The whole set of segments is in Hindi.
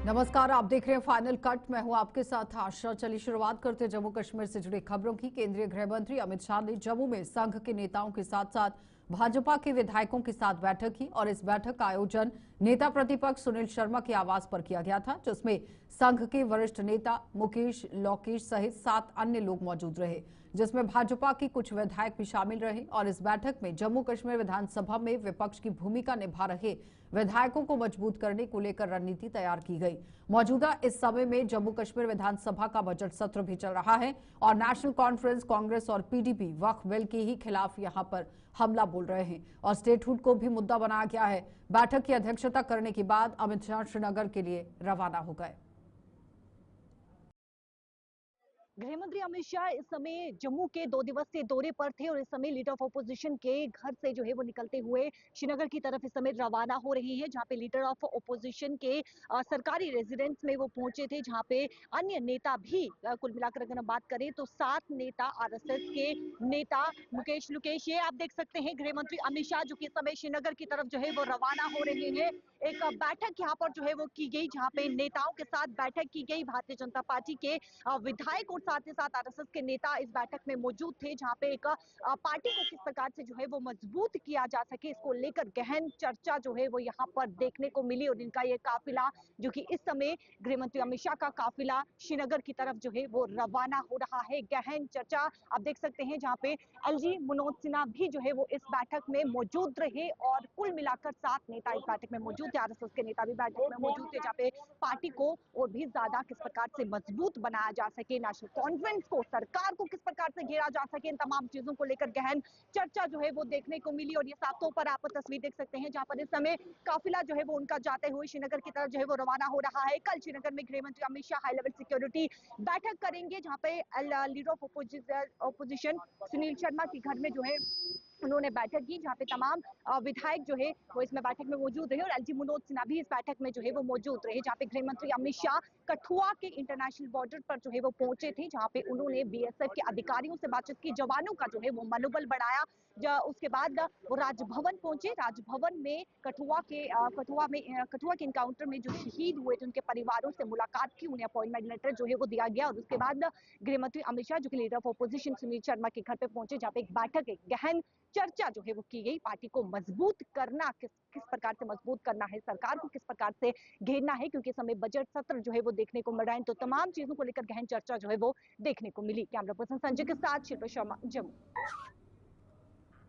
नमस्कार, आप देख रहे हैं फाइनल कट। मैं हूं आपके साथ आशा। चलिए शुरुआत करते हैं जम्मू कश्मीर से जुड़ी खबरों की। केंद्रीय गृह मंत्री अमित शाह ने जम्मू में संघ के नेताओं के साथ साथ भाजपा के विधायकों के साथ बैठक की और इस बैठक का आयोजन नेता प्रतिपक्ष सुनील शर्मा के आवास पर किया गया था, जिसमें संघ के वरिष्ठ नेता मुकेश लोकेश सहित 7 अन्य लोग मौजूद रहे, जिसमें भाजपा के कुछ विधायक भी शामिल रहे। और इस बैठक में जम्मू कश्मीर विधानसभा में विपक्ष की भूमिका निभा रहे विधायकों को मजबूत करने को लेकर रणनीति तैयार की गई। मौजूदा इस समय में जम्मू कश्मीर विधानसभा का बजट सत्र भी चल रहा है और नेशनल कॉन्फ्रेंस, कांग्रेस और पीडीपी वक्फ बिल के ही खिलाफ यहां पर हमला बोल रहे हैं और स्टेटहुड को भी मुद्दा बनाया गया है। बैठक की अध्यक्षता करने के बाद अमित शाह श्रीनगर के लिए रवाना हो गए। गृह मंत्री अमित शाह इस समय जम्मू के 2 दिवसीय दौरे पर थे और इस समय लीडर ऑफ ओपोजिशन के घर से जो है वो निकलते हुए श्रीनगर की तरफ इस समय रवाना हो रहे हैं, जहां पे लीडर ऑफ ओपोजिशन के सरकारी रेजिडेंस में वो पहुंचे थे, जहां पे अन्य नेता भी कुल मिलाकर अगर हम बात करें तो 7 नेता आरएसएस के नेता मुकेश लुकेश, ये आप देख सकते हैं गृह मंत्री अमित शाह जो कि इस समय श्रीनगर की तरफ जो है वो रवाना हो रहे हैं। एक बैठक यहाँ पर जो है वो की गई, जहाँ पे नेताओं के साथ बैठक की गई। भारतीय जनता पार्टी के विधायक और साथ ही साथ आरएसएस के नेता इस बैठक में मौजूद थे, जहां पे एक पार्टी को किस प्रकार से जो है वो मजबूत किया जा सके, इसको लेकर गहन चर्चा जो है वो यहाँ पर देखने को मिली। और इनका ये काफिला जो कि इस समय गृह मंत्री अमित शाह का काफिला श्रीनगर की तरफ जो है वो रवाना हो रहा है। गहन चर्चा आप देख सकते हैं, जहाँ पे एलजी मनोज सिन्हा भी जो है वो इस बैठक में मौजूद रहे और कुल मिलाकर 7 नेता इस बैठक में मौजूद थे। आरएसएस के नेता भी बैठक में मौजूद थे, जहाँ पे पार्टी को और भी ज्यादा किस प्रकार से मजबूत बनाया जा सके, नेशनल कॉन्फ्रेंस को, सरकार को किस प्रकार से घेरा जा सके, इन तमाम चीजों को लेकर गहन चर्चा जो है वो देखने को मिली। और ये सातों पर आप तस्वीर देख सकते हैं, जहां पर इस समय काफिला जो है वो उनका जाते हुए श्रीनगर की तरफ जो है वो रवाना हो रहा है। कल श्रीनगर में गृह मंत्री Amit Shah high level security बैठक करेंगे, जहां पे leader of opposition Sunil Sharma के घर में जो है उन्होंने बैठक की, जहां पे तमाम विधायक जो है वो इसमें बैठक में मौजूद रहे और एलजी मनोज सिन्हा भी इस बैठक में जो है वो मौजूद रहे। जहां पे गृह मंत्री अमित शाह कठुआ के इंटरनेशनल बॉर्डर पर जो है वो पहुंचे थे, जहां पे उन्होंने बीएसएफ के अधिकारियों से बातचीत की, जवानों का जो है वो मनोबल बढ़ाया। उसके बाद वो राजभवन पहुंचे। राजभवन में कठुआ के इनकाउंटर में जो शहीद हुए थे उनके परिवारों से मुलाकात की, उन्हें अपॉइंटमेंट लेटर जो है वो दिया गया। और उसके बाद गृह मंत्री अमित शाह जो कि leader of opposition Sunil Sharma के घर पे पहुंचे, जहाँ पे एक बैठक, एक गहन चर्चा जो है वो की गई। पार्टी को मजबूत करना, किस प्रकार से मजबूत करना है, सरकार को किस प्रकार से घेरना है, क्योंकि समय बजट सत्र जो है वो देखने को मिल रहा है। तो तमाम चीजों को लेकर गहन चर्चा जो है वो देखने को मिली। कैमरा पर्सन संजय के साथ शिल्पा शर्मा, जम्मू।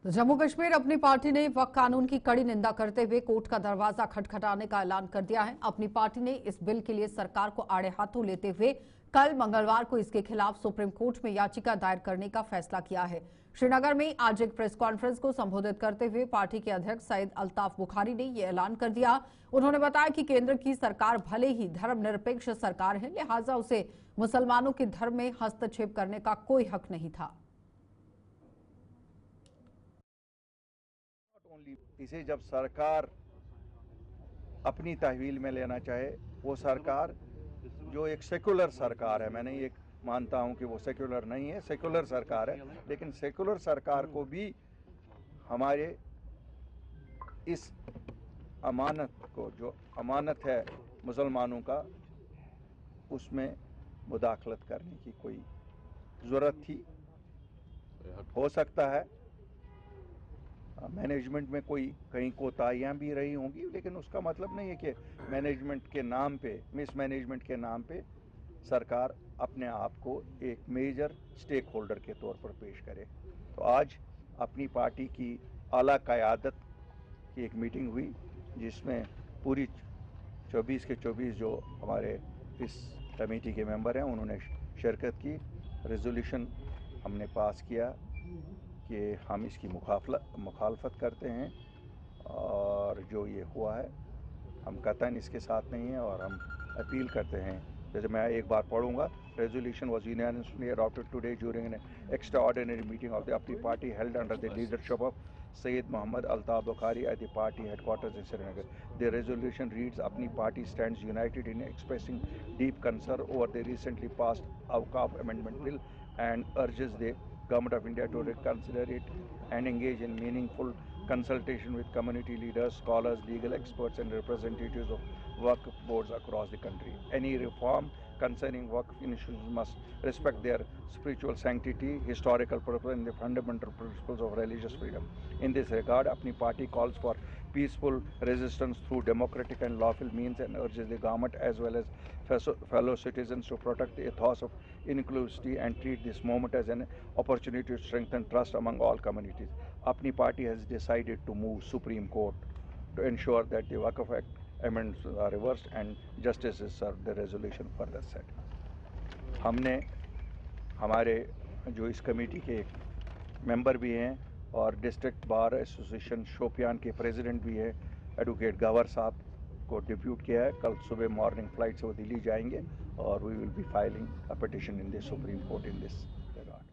तो जम्मू कश्मीर अपनी पार्टी ने वक्फ कानून की कड़ी निंदा करते हुए कोर्ट का दरवाजा खटखटाने का ऐलान कर दिया है। अपनी पार्टी ने इस बिल के लिए सरकार को आड़े हाथों लेते हुए कल मंगलवार को इसके खिलाफ सुप्रीम कोर्ट में याचिका दायर करने का फैसला किया है। श्रीनगर में आज एक प्रेस कॉन्फ्रेंस को संबोधित करते हुए पार्टी के अध्यक्ष सईद अल्ताफ बुखारी ने यह ऐलान कर दिया। उन्होंने बताया कि केंद्र की सरकार भले ही धर्मनिरपेक्ष सरकार है, लिहाजा उसे मुसलमानों के धर्म में हस्तक्षेप करने का कोई हक नहीं था। इसे जब सरकार अपनी तहवील में लेना चाहे, वो सरकार जो एक सेकुलर सरकार है, मैं नहीं एक मानता हूं कि वो सेकुलर नहीं है, सेकुलर सरकार है, लेकिन सेकुलर सरकार को भी हमारे इस अमानत को, जो अमानत है मुसलमानों का, उसमें मुदाखलत करने की कोई ज़रूरत थी। हो सकता है मैनेजमेंट में कोई कहीं कोताहियाँ भी रही होंगी, लेकिन उसका मतलब नहीं है कि मैनेजमेंट के नाम पे, मिसमैनेजमेंट के नाम पे सरकार अपने आप को एक मेजर स्टेक होल्डर के तौर पर पेश करे। तो आज अपनी पार्टी की आला क़यादत की एक मीटिंग हुई, जिसमें पूरी 24 के 24 जो हमारे इस कमेटी के मेंबर हैं उन्होंने शिरकत की। रेजोल्यूशन हमने पास किया कि हम इसकी मुखालफत करते हैं और जो ये हुआ है हम कतई इसके साथ नहीं हैं और हम अपील करते हैं। जैसे मैं एक बार पढ़ूंगा, resolution was unanimously adopted today during an extraordinary meeting of the अपनी party held under the leadership of Sayyid Muhammad Altaf Bukhari at the party headquarters in Srinagar. The resolution reads, Apni party stands united in expressing deep concern over the recently passed Awqaf Amendment Bill and urges the Government of India to reconsider it and engage in meaningful consultation with community leaders, scholars, legal experts and representatives of Waqf boards across the country. Any reform concerning Waqf institutions must respect their spiritual sanctity, historical purpose, and the fundamental principles of religious freedom. In this regard, Apni party calls for peaceful resistance through democratic and lawful means and urges the government as well as fellow citizens to protect the ethos of inclusivity and treat this moment as an opportunity to strengthen trust among all communities. Apni party has decided to move Supreme Court to ensure that the Waqf Act amendments are reversed and justice is served, the resolution further said. हमने हमारे जो इस कमेटी के मेंबर भी हैं और डिस्ट्रिक्ट बार एसोसिएशन शोपियान के प्रेसिडेंट भी हैं एडवोकेट गवर साहब को डिप्यूट किया है. कल सुबह मॉर्निंग फ्लाइट से वो दिल्ली जाएंगे और we will be filing a petition in the supreme court in this regard.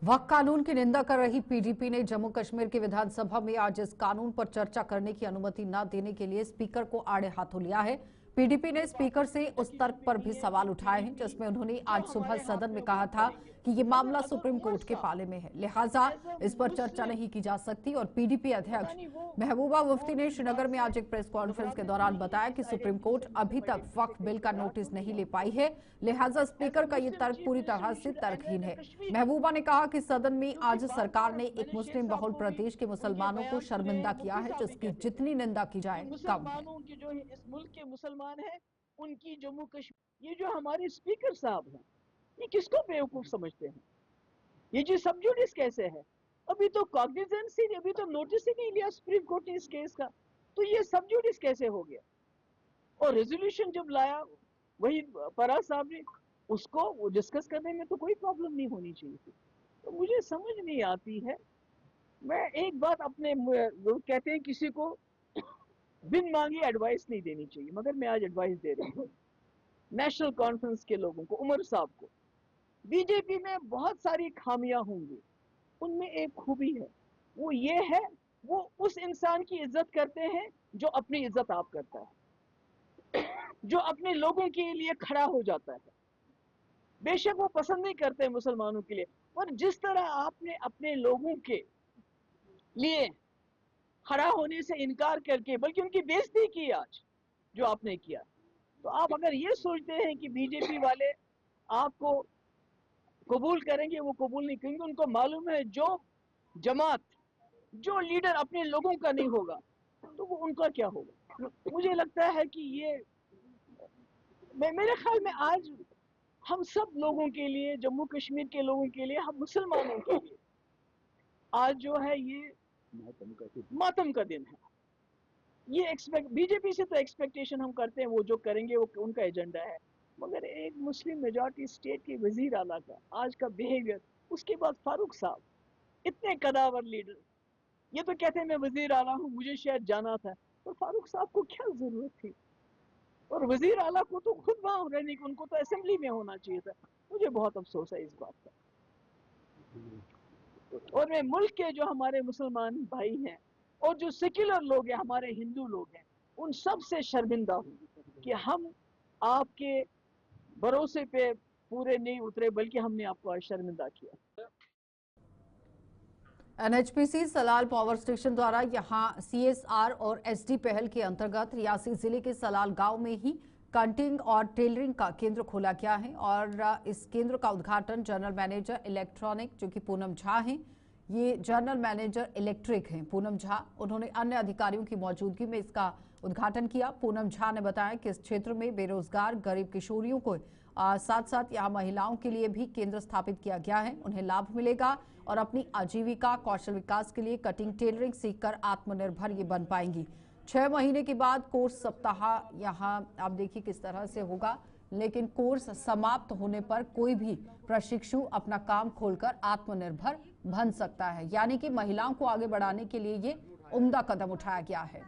वक्फ कानून की निंदा कर रही पीडीपी ने जम्मू कश्मीर की विधानसभा में आज इस कानून पर चर्चा करने की अनुमति न देने के लिए स्पीकर को आड़े हाथों लिया है. पीडीपी ने स्पीकर से उस तर्क पर भी सवाल उठाए हैं जिसमें उन्होंने आज सुबह सदन में कहा था कि ये मामला सुप्रीम कोर्ट के पाले में है, लिहाजा इस पर चर्चा नहीं की जा सकती. और पीडीपी अध्यक्ष महबूबा मुफ्ती ने श्रीनगर में आज एक प्रेस कॉन्फ्रेंस के दौरान बताया कि सुप्रीम कोर्ट अभी तक वक्फ बिल का नोटिस नहीं ले पाई है, लिहाजा स्पीकर का ये तर्क पूरी तरह से तर्कहीन है. महबूबा ने कहा कि सदन में आज सरकार ने एक मुस्लिम बहुल प्रदेश के मुसलमानों को शर्मिंदा किया है, जिसकी जितनी निंदा की जाए कम है. की जो इस मुल्क के मुसलमान हैं उनकी जम्मू कश्मीर, ये जो हमारे स्पीकर साहब हैं ये किसको बेवकूफ समझते हैं? ये जो सब जुडिस कैसे है? अभी तो कॉग्निजेंस ही, अभी तो नोटिस ही नहीं लिया सुप्रीम कोर्ट ने इस केस का, तो ये सब जुडिस कैसे हो गया? और रेजोल्यूशन जब लाया वही फराज साहब ने, उसको डिस्कस करने में तो कोई प्रॉब्लम नहीं होनी चाहिए थी. तो मुझे समझ नहीं आती है. मैं एक बात अपने, वो कहते हैं किसी को बिन मांगे एडवाइस नहीं देनी चाहिए, मगर मैं आज एडवाइस दे रही हूँ नेशनल कॉन्फ्रेंस के लोगों को, उमर साहब को. बीजेपी में बहुत सारी खामियां होंगी, उनमें एक खूबी है, वो ये है वो उस इंसान की इज्जत करते हैं जो अपनी इज्जत आप करता है, जो अपने लोगों के लिए खड़ा हो जाता है. बेशक वो पसंद नहीं करते मुसलमानों के लिए, पर जिस तरह आपने अपने लोगों के लिए खड़ा होने से इनकार करके बल्कि उनकी बेइज्जती की आज जो आपने किया, तो आप अगर ये सोचते हैं कि बीजेपी वाले आपको कबूल करेंगे, वो कबूल नहीं करेंगे. उनको मालूम है जो जमात, जो लीडर अपने लोगों का नहीं होगा तो वो उनका क्या होगा. मुझे लगता है कि ये, मेरे ख्याल में आज हम सब लोगों के लिए, जम्मू कश्मीर के लोगों के लिए, हम मुसलमानों के लिए आज जो है ये मातम का दिन है. ये बीजेपी से तो एक्सपेक्टेशन हम करते हैं वो जो करेंगे वो उनका एजेंडा है, मगर एक मुस्लिम मेजॉरिटी स्टेट के वजीर आला का आज का बिहेवियर, उसके बाद फारूक साहब, इतने कदावर लीडर, ये तो कहते हैं मैं वजीर आला हूँ, मुझे शायद जाना था, तो फारूक साहब को क्या जरूरत थी? और वजीर आला को तो खुद वहां रहने की, उनको तो असेंबली में होना चाहिए था. मुझे बहुत अफसोस है इस बात का. और मैं मुल्क के जो हमारे मुसलमान भाई हैं और जो सेक्युलर लोग हैं, हमारे हिंदू लोग हैं, उन सब से शर्मिंदा हूँ कि हम आपके भरोसे पे पूरे नहीं उतरे, बल्कि हमने आपको शर्मिंदा किया. एनएचपीसी सलाल पावर स्टेशन द्वारा यहां सीएसआर और एसडी पहल के अंतर्गत रियासी जिले के सलाल गांव में ही कटिंग और टेलरिंग का केंद्र खोला गया है और इस केंद्र का उद्घाटन जनरल मैनेजर इलेक्ट्रॉनिक जो कि पूनम झा हैं, ये जनरल मैनेजर इलेक्ट्रिक हैं पूनम झा, उन्होंने अन्य अधिकारियों की मौजूदगी में इसका उद्घाटन किया. पूनम झा ने बताया कि इस क्षेत्र में बेरोजगार गरीब किशोरियों को साथ साथ यहाँ महिलाओं के लिए भी केंद्र स्थापित किया गया है, उन्हें लाभ मिलेगा और अपनी आजीविका कौशल विकास के लिए कटिंग टेलरिंग सीखकर आत्मनिर्भर ये बन पाएंगी. 6 महीने के बाद कोर्स सप्ताह यहाँ आप देखिए किस तरह से होगा, लेकिन कोर्स समाप्त होने पर कोई भी प्रशिक्षु अपना काम खोलकर आत्मनिर्भर बन सकता है. यानी कि महिलाओं को आगे बढ़ाने के लिए ये उम्दा कदम उठाया गया है.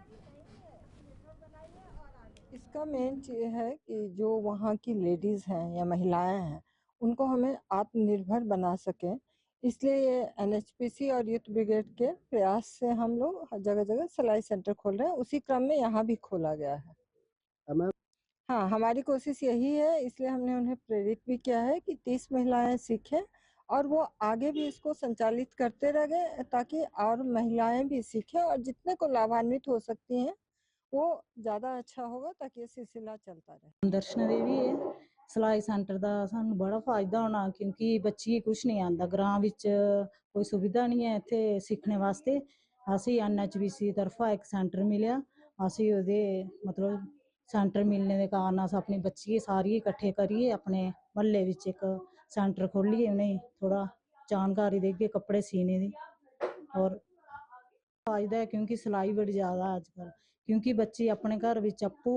इसका मेन चीज है कि जो वहाँ की लेडीज हैं या महिलाएं हैं उनको हमें आत्मनिर्भर बना सकें, इसलिए ये एनएचपीसी और यूथ ब्रिगेड के प्रयास से हम लोग जगह जगह सिलाई सेंटर खोल रहे हैं. उसी क्रम में यहाँ भी खोला गया है. हाँ, हमारी कोशिश यही है, इसलिए हमने उन्हें प्रेरित भी किया है कि 30 महिलाएं सीखें और वो आगे भी इसको संचालित करते रहे ताकि और महिलाएं भी सीखें और जितने को लाभान्वित हो सकती हैं वो ज़्यादा अच्छा होगा ताकि ये सिलसिला चलता रहे। दर्शन देवी है सिलाई सेंटर का सानू बड़ा फायदा होना क्योंकि बच्ची कुछ नहीं आता ग्रां विच कोई सुविधा नहीं है इत्थे सीखने वास्ते। असी NHBC तरफा एक सेंटर मिलिया असी ओहदे मतलब सेंटर मिलने के कारण अस अपनी बच्ची सारी इकट्ठे करिए अपने महल्ले विच एक सेंटर खोलिए उन्हें थोड़ा जानकारी देगे कपड़े सीने दी और फायदा है क्योंकि सिलाई बड़ी ज़्यादा है अजकल क्योंकि बच्चे अपने घर विच अप्पू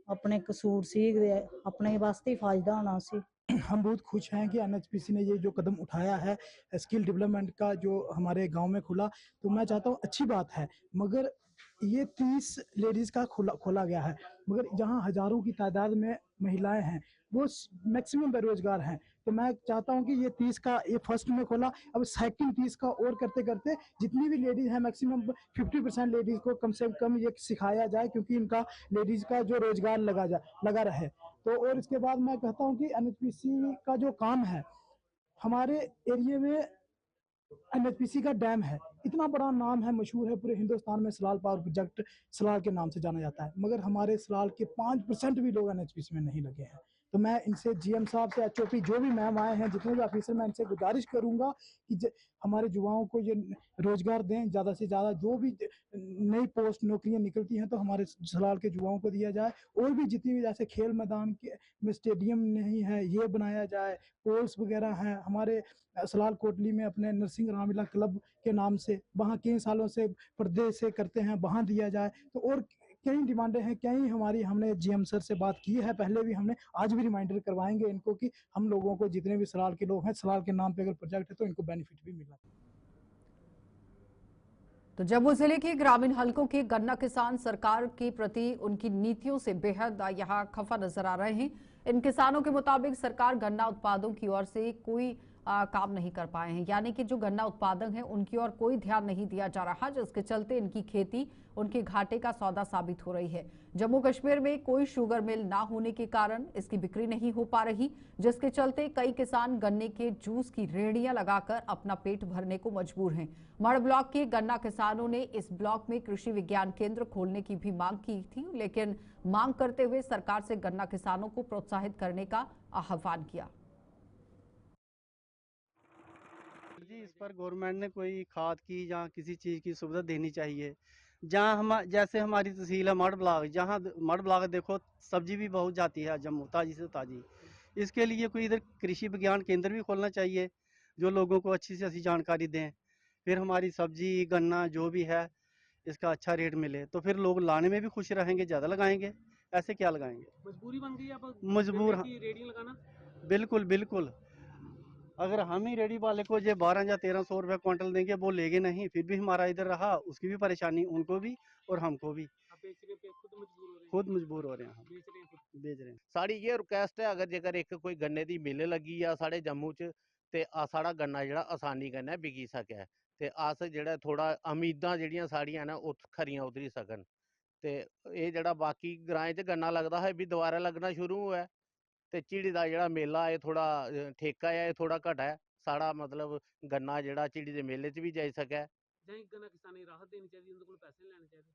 अपने सूट सीखते अपने वास्ते ही फायदा होना उसी। हम बहुत खुश हैं कि NHPC ने ये जो कदम उठाया है स्किल डेवलपमेंट का जो हमारे गांव में खुला, तो मैं चाहता हूँ अच्छी बात है, मगर ये 30 लेडीज़ का खोला गया है, मगर जहाँ हज़ारों की तादाद में महिलाएं हैं वो मैक्सिमम बेरोजगार हैं। तो मैं चाहता हूँ कि ये 30 का ये फर्स्ट में खोला, अब सेकंड 30 का और करते करते जितनी भी लेडीज़ हैं मैक्सिमम 50% लेडीज़ को कम से कम ये सिखाया जाए क्योंकि इनका लेडीज़ का जो रोजगार लगा रहे। तो और इसके बाद मैं कहता हूँ कि NHPC का जो काम है हमारे एरिया में NHPC का डैम है, इतना बड़ा नाम है, मशहूर है पूरे हिंदुस्तान में, सलाल पावर प्रोजेक्ट सलाल के नाम से जाना जाता है, मगर हमारे सलाल के 5% भी लोग NHPC में नहीं लगे हैं। तो मैं इनसे GM साहब से HOP जो भी मैम आए हैं जितने भी ऑफिसर, मैं इनसे गुजारिश करूंगा कि हमारे युवाओं को ये रोजगार दें, ज़्यादा से ज़्यादा जो भी नई पोस्ट नौकरियां निकलती हैं तो हमारे सलाल के युवाओं को दिया जाए। और भी जितनी भी जैसे खेल मैदान के में स्टेडियम नहीं है ये बनाया जाए, पोल्स वगैरह हैं हमारे सलाल कोटली में अपने नरसिंह रामलीला क्लब के नाम से, वहाँ कई सालों से पर्दे से करते हैं, वहाँ दिया जाए। तो और कई डिमांडें हैं, कई हमारी हमने GM सर से बात की है पहले भी, हमने आज भी रिमाइंडर करवाएंगे इनको कि हम लोगों को जितने भी सलाल के लोग हैं सलाल के नाम पे अगर प्रोजेक्ट है तो इनको बेनिफिट भी मिला। तो जम्मू जिले के ग्रामीण हलकों के गन्ना किसान सरकार के प्रति उनकी नीतियों से बेहद यहां खफा नजर आ रहे हैं। इन किसानों के मुताबिक सरकार गन्ना उत्पादों की ओर से कोई काम नहीं कर पाए हैं, यानी कि जो गन्ना उत्पादक हैं उनकी ओर कोई ध्यान नहीं दिया जा रहा, जिसके चलते इनकी खेती उनके घाटे का सौदा साबित हो रही है। जम्मू कश्मीर में कोई शुगर मिल ना होने के कारण इसकी बिक्री नहीं हो पा रही, जिसके चलते कई किसान गन्ने के जूस की रेहड़ियां लगाकर अपना पेट भरने को मजबूर हैं। मढ़ ब्लॉक के गन्ना किसानों ने इस ब्लॉक में कृषि विज्ञान केंद्र खोलने की भी मांग की थी, लेकिन मांग करते हुए सरकार से गन्ना किसानों को प्रोत्साहित करने का आह्वान किया। जी इस पर गवर्नमेंट ने कोई खाद की या किसी चीज़ की सुविधा देनी चाहिए। जहाँ हम जैसे हमारी तहसील है मढ़ ब्लॉक, जहाँ मढ़ ब्लॉक देखो सब्जी भी बहुत जाती है जम्मू ताज़ी से ताज़ी, इसके लिए कोई इधर कृषि विज्ञान केंद्र भी खोलना चाहिए जो लोगों को अच्छी से अच्छी जानकारी दें, फिर हमारी सब्जी गन्ना जो भी है इसका अच्छा रेट मिले तो फिर लोग लाने में भी खुश रहेंगे, ज़्यादा लगाएंगे। ऐसे क्या लगाएंगे, मजबूरी बन गई है अब मजबूर रेडी लगाना। बिल्कुल बिल्कुल, अगर हम ही रेडी वाले को ये 12 या 1300 रुपये क्विंटल देंगे वो लेंगे नहीं, फिर भी हमारा इधर रहा, उसकी भी परेशानी उनको भी और हमको भी, खुद मजबूर हो रहे हैं, बेच रहे हैं। साड़ी ये रिक्वेस्ट है अगर जेकर एक कोई गन्ने की मिल लगी आ साढ़े जम्मू च ते साड़ा गन्ना जेह्ड़ा आसानी कन्नै बिकी सकै ते अस जेह्ड़ा थोड़ा उम्मीदां जेह्ड़ियां साड़ियां न ओह् खरियां उतरी सकन ते एह् जेह्ड़ा बाकी ग्राएं च गन्ना लगदा है एह् बी दोबारा लग्गना शुरू होऐ ते झिड़ी दा जेह्ड़ा मेला एह् थोड़ा ठेका है एह् थोड़ा घटा है साढ़ा मतलब गन्ना जेह्ड़ा झिड़ी दे मेले च बी जाई सकै। गन्ना किसानें गी राहत देनी चाहिदी, उं'दे कोल पैसे लैने चाहिदे।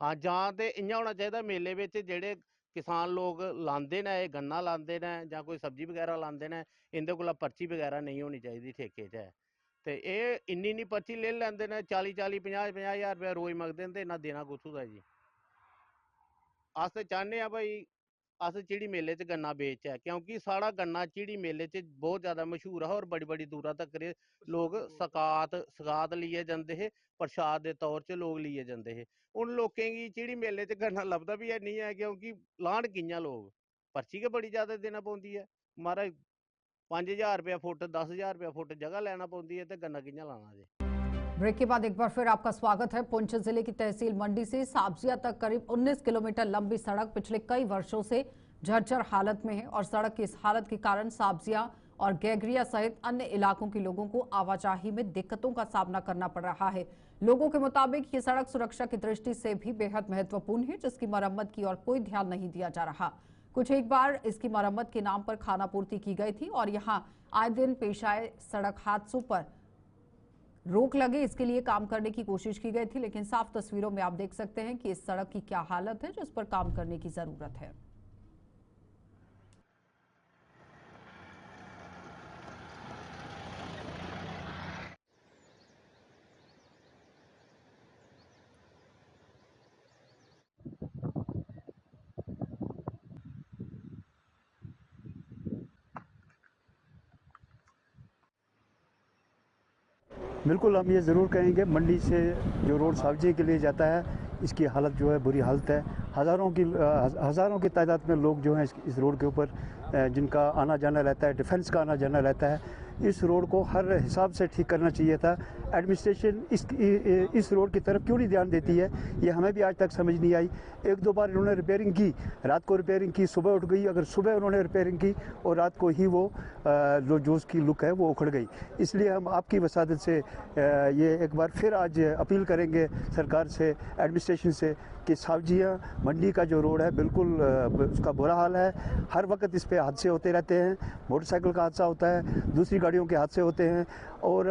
हाँ जां ते इ'यां होना चाहिदा मेले बिच जेह्ड़े किसान लोग लांदे न एह् गन्ना लांदे न जां कोई सब्जी वगैरा लांदे न इं'दे कोला पर्ची वगैरा नहीं होनी चाहिदी ठेके च ते एह् इन्नी पर्ची ले लैंदे न 40-40 50-50 हज़ार रपेआ रोज मंगदे न ते इन्ना देना कुत्थूं दा जी। अस ते चाह्न्ने आं भाई अस झिड़ी मेले च गन्ना बेचै क्योंकि साढ़ा गन्ना झिड़ी मेले च बहुत ज़्यादा मशहूर है और बड़ी बड़ी दूरा तक लोग सगात लेइयै जंदे हे, प्रसाद दे तौर च लोग लेइयै जंदे हे। उन लोकें गी झिड़ी मेले च गन्ना लभदा बी है नहीं है क्योंकि लान कि'यां लोग, पर्ची गै बड़ी ज़्यादा देना पौंदी है महाराज 5000 रुपया फुट 10,000 रुपया फुट जगह लेना पौंदी है तो गन्ना कि'यां लाना जी। ब्रेक के बाद एक बार फिर आपका स्वागत है। पुंछ जिले की तहसील मंडी से साब्जिया तक करीब 19 किलोमीटर लंबी सड़क पिछले कई वर्षों से जर्जर हालत में है और सड़क की इस हालत के कारण साब्जिया और गैगरिया सहित अन्य इलाकों के लोगों को आवाजाही में दिक्कतों का सामना करना पड़ रहा है। लोगों के मुताबिक ये सड़क सुरक्षा की दृष्टि से भी बेहद महत्वपूर्ण है, जिसकी मरम्मत की ओर कोई ध्यान नहीं दिया जा रहा। कुछ एक बार इसकी मरम्मत के नाम पर खानापूर्ति की गई थी और यहाँ आए दिन पेश आए सड़क हादसों पर रोक लगे, इसके लिए काम करने की कोशिश की गई थी, लेकिन साफ तस्वीरों में आप देख सकते हैं कि इस सड़क की क्या हालत है, जिस पर काम करने की जरूरत है। बिल्कुल, हम ये ज़रूर कहेंगे, मंडी से जो रोड सब्जी के लिए जाता है, इसकी हालत जो है बुरी हालत है। हज़ारों की तादाद में लोग जो हैं इस रोड के ऊपर जिनका आना जाना रहता है, डिफेंस का आना जाना रहता है। इस रोड को हर हिसाब से ठीक करना चाहिए था। एडमिनिस्ट्रेशन इस रोड की तरफ क्यों नहीं ध्यान देती है, ये हमें भी आज तक समझ नहीं आई। एक दो बार इन्होंने रिपेयरिंग की, रात को रिपेयरिंग की, सुबह उठ गई। अगर सुबह उन्होंने रिपेयरिंग की और रात को ही वो जो उसकी लुक है वो उखड़ गई। इसलिए हम आपकी वसादत से ये एक बार फिर आज अपील करेंगे सरकार से, एडमिनिस्ट्रेशन से, कि सब्जियाँ मंडी का जो रोड है बिल्कुल उसका बुरा हाल है। हर वक्त इस पे हादसे होते रहते हैं, मोटरसाइकिल का हादसा होता है, दूसरी गाड़ियों के हादसे होते हैं। और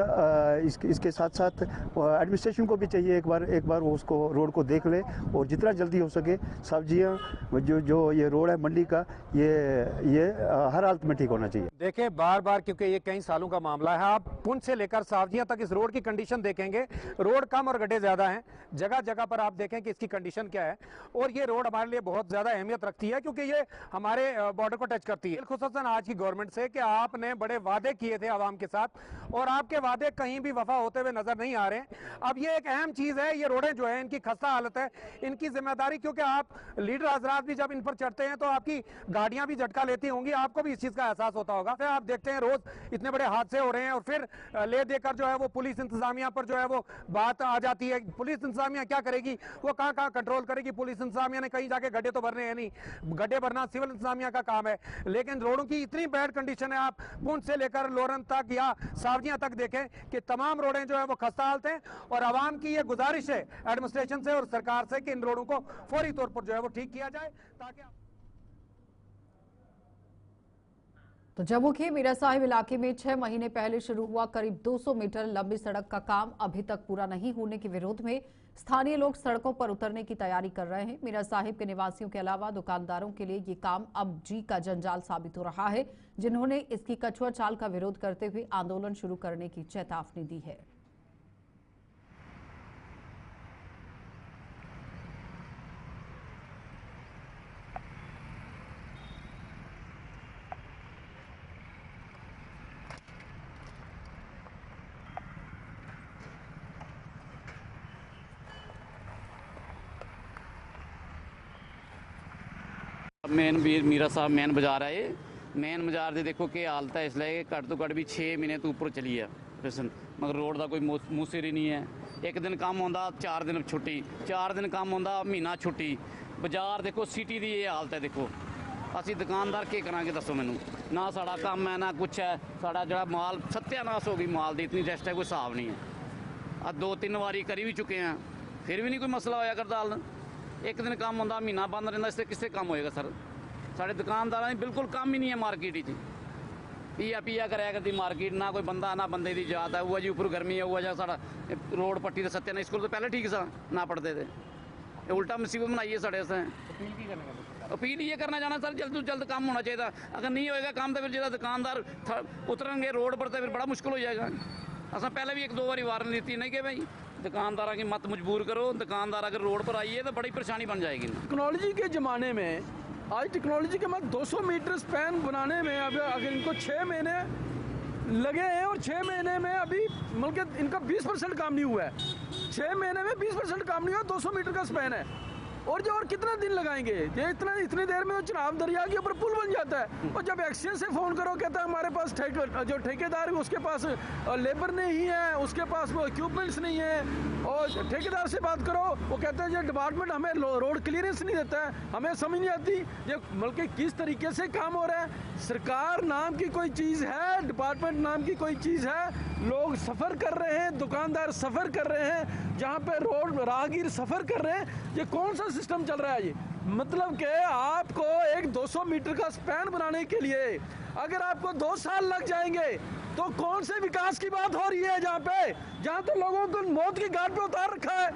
इसके साथ साथ एडमिनिस्ट्रेशन को भी चाहिए एक बार वो उसको रोड को देख ले और जितना जल्दी हो सके सब्जियाँ जो ये रोड है मंडी का, ये हर हालत में ठीक होना चाहिए। देखें बार बार, क्योंकि ये कई सालों का मामला है, आप पुंछ से लेकर सब्जियां तक इस रोड की कंडीशन देखेंगे, रोड कम और गड्ढे ज्यादा हैं। जगह जगह पर आप देखें कि इसकी कंडीशन क्या है। और ये रोड हमारे लिए बहुत ज्यादा अहमियत रखती है, क्योंकि ये हमारे बॉर्डर को टच करती है। खुसूसन आज की गवर्नमेंट से कि आपने बड़े वादे किए थे आवाम के साथ, और आपके वादे कहीं भी वफा होते हुए नजर नहीं आ रहे। अब ये एक अहम चीज है, ये रोडें जो है इनकी खस्ता हालत है, इनकी जिम्मेदारी, क्योंकि आप लीडर हजरात भी जब इन पर चढ़ते हैं तो आपकी गाड़ियां भी झटका लेती होंगी, आपको भी इस चीज का एहसास होता होगा। आप देखते हैं रोज इतने बड़े हादसे हो रहे हैं और फिर ले देकर जो है वो पुलिस इंतजामिया पर जो है वो बात आ जाती है। पुलिस इंतजामिया क्या करेगी, वो कहां कंट्रोल करेगी। पुलिस इंतजामिया ने कहीं जाके गड्ढे तो भरने हैं नहीं, गड्ढे भरना सिविल इंतजामिया का काम है। लेकिन रोडों की इतनी बैड कंडीशन है, आप पुंछ से लेकर लोरन तक या सावजियां तक देखें कि तमाम रोडें जो है वो खस्ता हालत हैं। और आवाम की ये गुजारिश है एडमिनिस्ट्रेशन से और सरकार से कि इन रोडों को फौरी तौर पर जो है वो ठीक किया जाए, ताकि तो जम्मू के मीरा साहिब इलाके में 6 महीने पहले शुरू हुआ करीब 200 मीटर लंबी सड़क का काम अभी तक पूरा नहीं होने के विरोध में स्थानीय लोग सड़कों पर उतरने की तैयारी कर रहे हैं। मीरा साहिब के निवासियों के अलावा दुकानदारों के लिए ये काम अब जी का जंजाल साबित हो रहा है, जिन्होंने इसकी कछुआ चाल का विरोध करते हुए आंदोलन शुरू करने की चेतावनी दी है। मेन मीरा साहब मेन बाजार है। ये मेन बाजार की देखो कि हालत है, इसलिए घट तो घट भी 6 महीने तो ऊपर चली है मगर रोड का कोई मुँह सिर ही नहीं है। एक दिन काम होंदा 4 दिन छुट्टी, 4 दिन काम होंदा महीना छुट्टी। बाजार देखो सिटी की ये हालत है। देखो असी दुकानदार के करांगे दसो मैनू, ना साड़ा काम है ना कुछ है। साड़ा जो माल सत्यानाश हो गई, माल की इतनी रेस्ट है कोई हिसाब नहीं है। 2-3 बारी करी भी चुके हैं, फिर भी नहीं कोई मसला होया करता। हाल एक दिन काम होंदा महीना बंद रहिंदा, इससे किससे काम होएगा सर। साढ़े दुकानदार बिल्कुल काम ही नहीं है मार्केट पिया कराया करती मार्केट, ना कोई बंदा ना बंदे की जात है। हुआ जी ऊपर गर्मी है, हुआ जा साड़ा रोड पट्टी तो सत्या स्कूल तो पहले ठीक सा ना पढ़ते थे, ये उल्टा मुसीबत बनाई है साढ़े से। अपील ये करना चाहना सर जल्द से जल्द काम होना चाहिए। अगर नहीं होएगा काम तो फिर जो दुकानदार उतरेंगे रोड पर तो फिर बड़ा मुश्किल हो जाएगा। असा पहले भी 1-2 बारी वार्निंग दी नहीं कि भाई दुकानदार की मत मजबूर करो, दुकानदार अगर रोड पर आइए तो बड़ी परेशानी बन जाएगी। टेक्नोलॉजी के ज़माने में आज टेक्नोलॉजी के मतलब 200 मीटर स्पैन बनाने में अब अगर इनको 6 महीने लगे हैं और 6 महीने में अभी मतलब इनका 20% काम नहीं हुआ है। 6 महीने में 20% काम नहीं हुआ, 200 मीटर का स्पैन है। और कितना दिन लगाएंगे ये, इतनी देर में तो चिनाब दरिया के ऊपर पुल बन जाता है। और जब एक्सचेंज से फ़ोन करो कहता है हमारे पास जो ठेकेदार है उसके पास लेबर नहीं है, उसके पास वो इक्विपमेंट्स नहीं है। और ठेकेदार से बात करो वो कहते हैं ये डिपार्टमेंट हमें रोड क्लियरेंस नहीं देता है। हमें समझ नहीं आती ये बल्कि किस तरीके से काम हो रहा है। सरकार नाम की कोई चीज़ है, डिपार्टमेंट नाम की कोई चीज़ है। लोग सफ़र कर रहे हैं, दुकानदार सफ़र कर रहे हैं, जहाँ पे रोड राहगीर सफ़र कर रहे हैं। ये कौन सा सिस्टम चल रहा है? मतलब कि आपको एक 200 मीटर का स्पैन बनाने के लिए अगर आपको 2 साल लग जाएंगे तो कौन से विकास की बात हो रही है जहाँ तो लोगों को मौत की घाट पे उतार रखा है,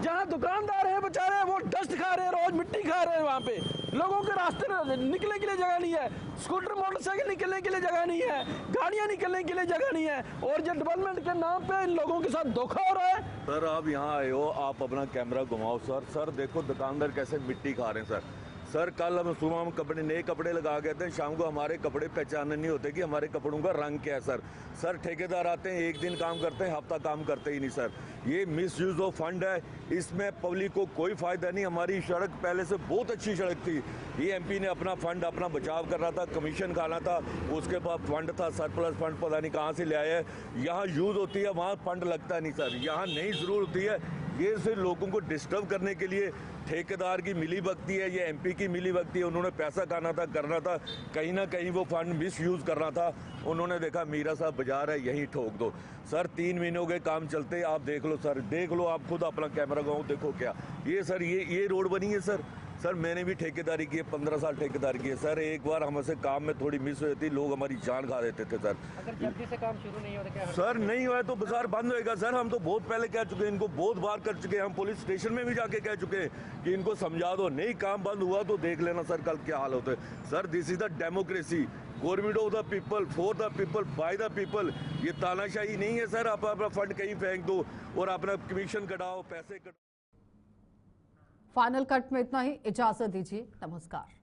जहाँ दुकानदार हैं बेचारे वो डस्ट खा रहे हैं, रोज मिट्टी खा रहे हैं, वहाँ पे लोगों के रास्ते निकलने के लिए जगह नहीं है, स्कूटर मोटरसाइकिल निकलने के लिए जगह नहीं है, गाड़ियाँ निकलने के लिए जगह नहीं है, और जो डेवलपमेंट के नाम पे इन लोगों के साथ धोखा हो रहा है। सर आप यहाँ आए हो, आप अपना कैमरा घुमाओ सर देखो दुकानदार कैसे मिट्टी खा रहे हैं सर कल हम सुबह हम कपड़े नए कपड़े लगा गए थे, शाम को हमारे कपड़े पहचानने नहीं होते कि हमारे कपड़ों का रंग क्या है सर ठेकेदार आते हैं, एक दिन काम करते हैं, हफ्ता काम करते ही नहीं सर। ये मिस यूज ऑफ फंड है, इसमें पब्लिक को कोई फायदा नहीं। हमारी सड़क पहले से बहुत अच्छी सड़क थी, ये एमपी ने अपना फंड अपना बचाव कर रहा था, कमीशन खाना था, उसके बाद फंड था, सरप्लस फंड पता नहीं कहाँ से ले आया है। यहाँ यूज होती है, वहाँ फंड लगता नहीं सर, यहाँ नहीं जरूर होती है। ये सिर्फ लोगों को डिस्टर्ब करने के लिए ठेकेदार की मिली भगती है, ये एमपी की मिली भगती है। उन्होंने पैसा खाना था, करना था, कहीं ना कहीं वो फंड मिस यूज करना था। उन्होंने देखा मीरा साहब बाजार है, यहीं ठोक दो सर। 3 महीनों के काम चलते, आप देख लो सर, देख लो आप खुद अपना कैमरा गाँव देखो क्या ये सर ये रोड बनी है सर मैंने भी ठेकेदारी की है, 15 साल ठेकेदारी की है सर। एक बार हमसे काम में थोड़ी मिस हुई थी, लोग हमारी जान खा देते थे सर। अगर जल्दी से काम शुरू नहीं हो क्या सर नहीं हुआ तो बाजार बंद होएगा सर। हम तो बहुत पहले कह चुके हैं, इनको बहुत बार कर चुके हैं, हम पुलिस स्टेशन में भी जाके कह चुके हैं कि इनको समझा दो, नहीं काम बंद हुआ तो देख लेना सर कल क्या हाल होता है sir. This is the democracy, government of the people, for the people, by the people. ये तानाशाही नहीं है सर, आप अपना फंड कहीं फेंक दो और अपना कमीशन कटाओ, पैसे कटाओ। फाइनल कट में इतना ही, इजाजत दीजिए, नमस्कार।